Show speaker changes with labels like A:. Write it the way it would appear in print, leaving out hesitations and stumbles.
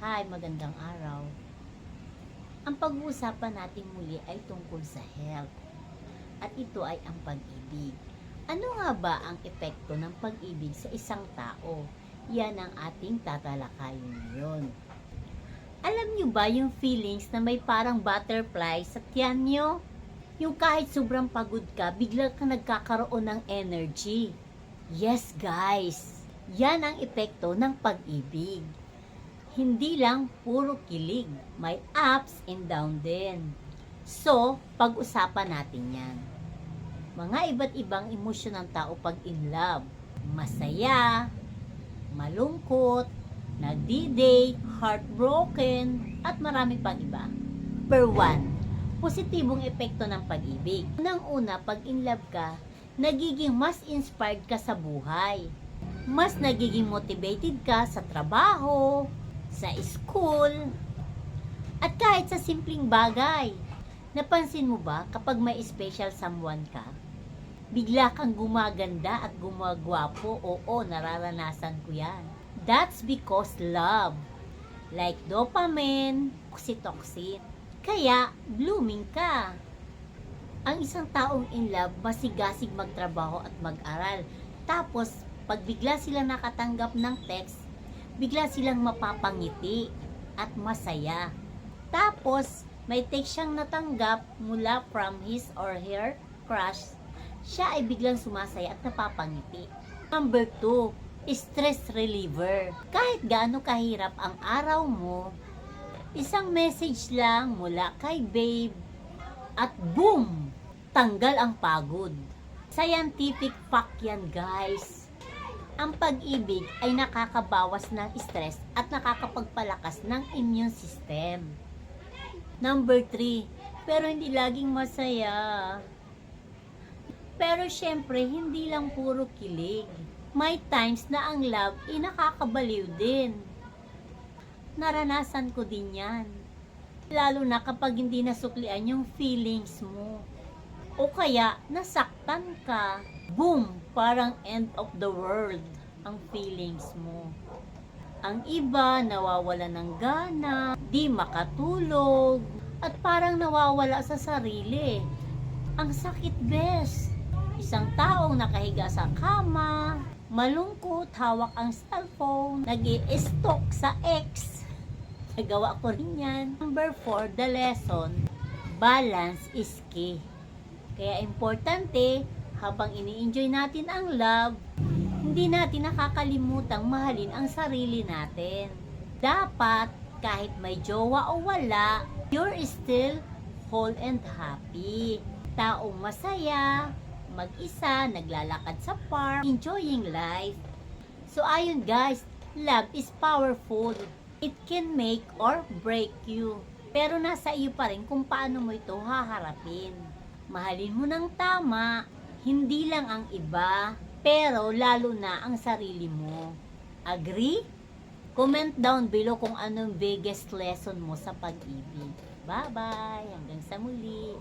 A: Hi, magandang araw. Ang pag-uusapan natin muli ay tungkol sa health. At ito ay ang pag-ibig. Ano nga ba ang epekto ng pag-ibig sa isang tao? Yan ang ating tatalakayin ngayon. Alam nyo ba yung feelings na may parang butterfly sa tiyan nyo? Yung kahit sobrang pagod ka, bigla kang nagkakaroon ng energy. Yes guys, yan ang epekto ng pag-ibig. Hindi lang puro kilig, may ups and down din. So, pag-usapan natin yan. Mga iba't ibang emosyon ng tao pag in love. Masaya, malungkot, nagdi-date, heartbroken, at marami pang iba. Number 1, positibong epekto ng pag-ibig. Unang-una, pag in love ka, nagiging mas inspired ka sa buhay. Mas nagiging motivated ka sa trabaho, sa school, at kahit sa simpleng bagay. Napansin mo ba kapag may special someone ka, bigla kang gumaganda at gumagwapo? Oo, nararanasan ko yan. That's because love. Like dopamine, oxytocin. Kaya, blooming ka. Ang isang taong in love, masigasig magtrabaho at mag-aral. Tapos, pag bigla sila nakatanggap ng text, bigla silang mapapangiti at masaya. Tapos, may text siyang natanggap mula from his or her crush. Siya ay biglang sumasaya at napapangiti. Number 2, stress reliever. Kahit gaano kahirap ang araw mo, isang message lang mula kay babe at boom! Tanggal ang pagod. Scientific fact yan guys. Ang pag-ibig ay nakakabawas ng stress at nakakapagpalakas ng immune system. Number 3, pero hindi laging masaya. Pero syempre, hindi lang puro kilig. May times na ang love ay nakakabaliw din. Naranasan ko din yan. Lalo na kapag hindi nasuklian yung feelings mo. O kaya, nasaktan ka. Boom! Parang end of the world ang feelings mo. Ang iba, nawawala ng gana, di makatulog, at parang nawawala sa sarili. Ang sakit, bes. Isang taong nakahiga sa kama, malungkot, hawak ang cellphone, nag-i-stalk sa ex. Nagawa ko rin yan. Number 4, the lesson. Balance is key. Kaya importante, habang ini-enjoy natin ang love, hindi natin nakakalimutang mahalin ang sarili natin. Dapat, kahit may jowa o wala, you're still whole and happy. Taong masaya, mag-isa, naglalakad sa park, enjoying life. So ayun guys, love is powerful. It can make or break you. Pero nasa iyo pa rin kung paano mo ito haharapin. Mahalin mo ng tama, hindi lang ang iba, pero lalo na ang sarili mo. Agree? Comment down below kung anong biggest lesson mo sa pag-ibig. Bye-bye! Hanggang sa muli!